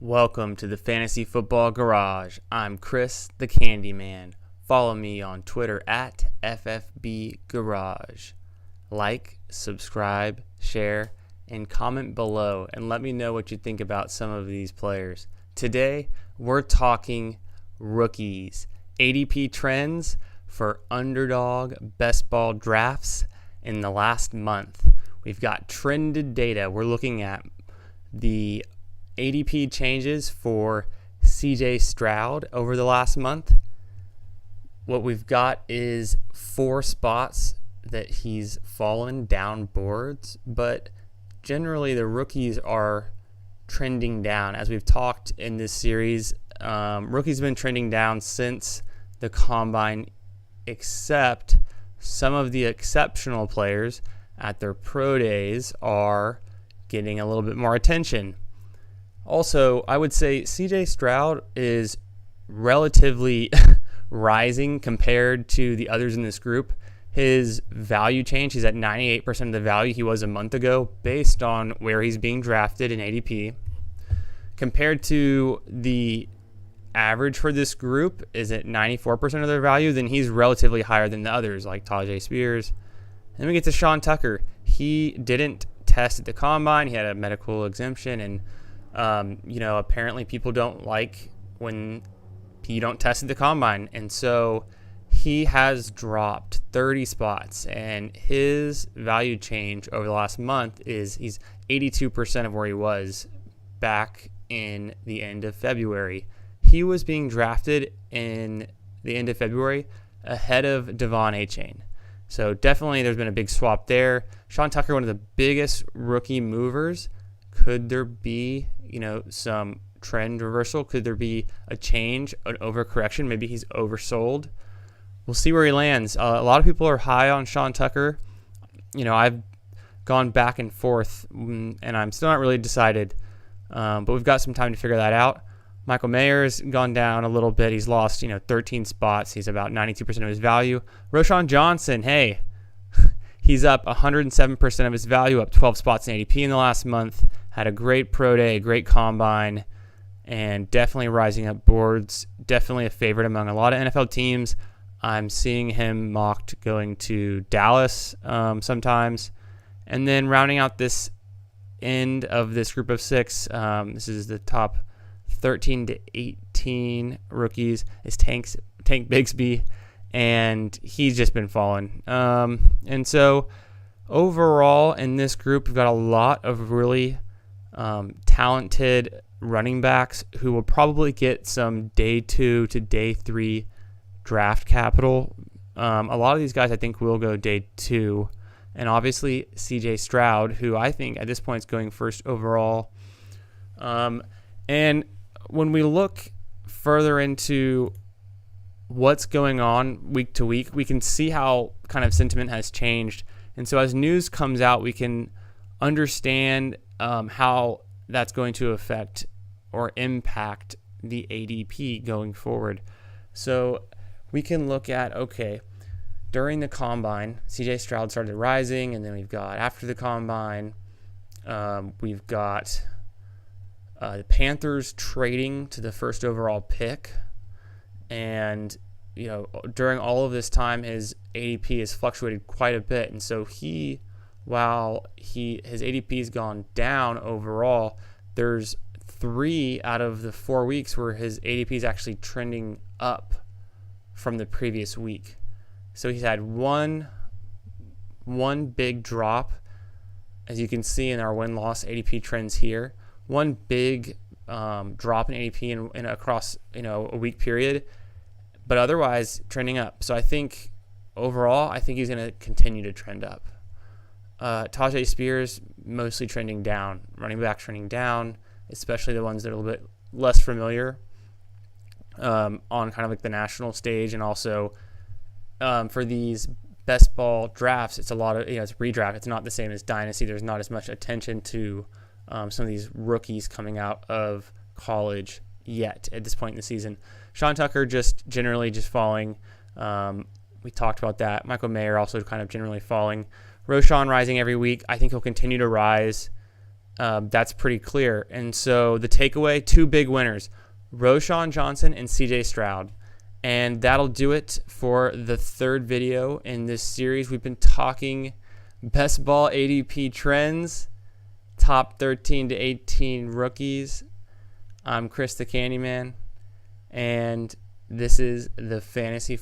Welcome to the Fantasy Football Garage. I'm Chris the Candyman. Follow me on Twitter at FFB Garage. Like, subscribe, share, and comment below and let me know what you think about some of these players. Today, we're talking rookies. ADP trends for underdog best ball drafts in the last month. We've got trended data. We're looking at the ADP changes for CJ Stroud over the last month. What we've got is 4 spots that he's fallen down boards, but generally the rookies are trending down. As we've talked in this series, rookies have been trending down since the combine, except some of the exceptional players at their pro days are getting a little bit more attention. Also, I would say CJ Stroud is relatively rising compared to the others in this group. His value change, he's at 98% of the value he was a month ago based on where he's being drafted in ADP. Compared to the average for this group is at 94% of their value, then he's relatively higher than the others like Tajay Spears. And then we get to Sean Tucker. He didn't test at the combine. He had a medical exemption, and apparently people don't like when you don't test at the combine. And so he has dropped 30 spots, and his value change over the last month is he's 82% of where he was back in the end of February. He was being drafted in the end of February ahead of Devon Achane. So definitely there's been a big swap there. Sean Tucker, one of the biggest rookie movers. Could there be, some trend reversal? Could there be a change, an overcorrection? Maybe he's oversold. We'll see where he lands. A lot of people are high on Sean Tucker. I've gone back and forth, and I'm still not really decided. But we've got some time to figure that out. Michael Mayer's gone down a little bit. He's lost, 13 spots. He's about 92% of his value. Roschon Johnson, hey, he's up 107% of his value, up 12 spots in ADP in the last month. Had a great pro day, a great combine, and definitely rising up boards. Definitely a favorite among a lot of NFL teams. I'm seeing him mocked going to Dallas sometimes. And then rounding out this end of this group of 6, this is the top 13 to 18 rookies, is Tank Bigsby, and he's just been falling. And so overall in this group, we've got a lot of really talented running backs who will probably get some day 2 to day 3 draft capital. A lot of these guys I think will go day 2, and obviously CJ Stroud, who I think at this point is going first overall. And when we look further into what's going on week to week, we can see how kind of sentiment has changed. And so as news comes out, we can understand how that's going to affect or impact the ADP going forward. So we can look at, okay, during the combine, CJ Stroud started rising, and then we've got after the combine, we've got the Panthers trading to the first overall pick. And, during all of this time, his ADP has fluctuated quite a bit. And so while his ADP has gone down overall, there's 3 out of the 4 weeks where his ADP is actually trending up from the previous week. So he's had one big drop, as you can see in our win-loss ADP trends here. One big drop in ADP in across a week period, but otherwise trending up. So I think overall, he's going to continue to trend up. Tajay Spears mostly trending down, running back trending down, especially the ones that are a little bit less familiar on kind of like the national stage, and also for these best ball drafts, it's a lot of it's redraft. It's not the same as dynasty. There's not as much attention to some of these rookies coming out of college yet at this point in the season. Sean Tucker generally falling. We talked about that. Michael Mayer also kind of generally falling. Roschon rising every week. I think he'll continue to rise. That's pretty clear. And so the takeaway, 2 big winners, Roschon Johnson and CJ Stroud. And that'll do it for the 3rd video in this series. We've been talking best ball ADP trends, top 13 to 18 rookies. I'm Chris the Candyman, and this is the Fantasy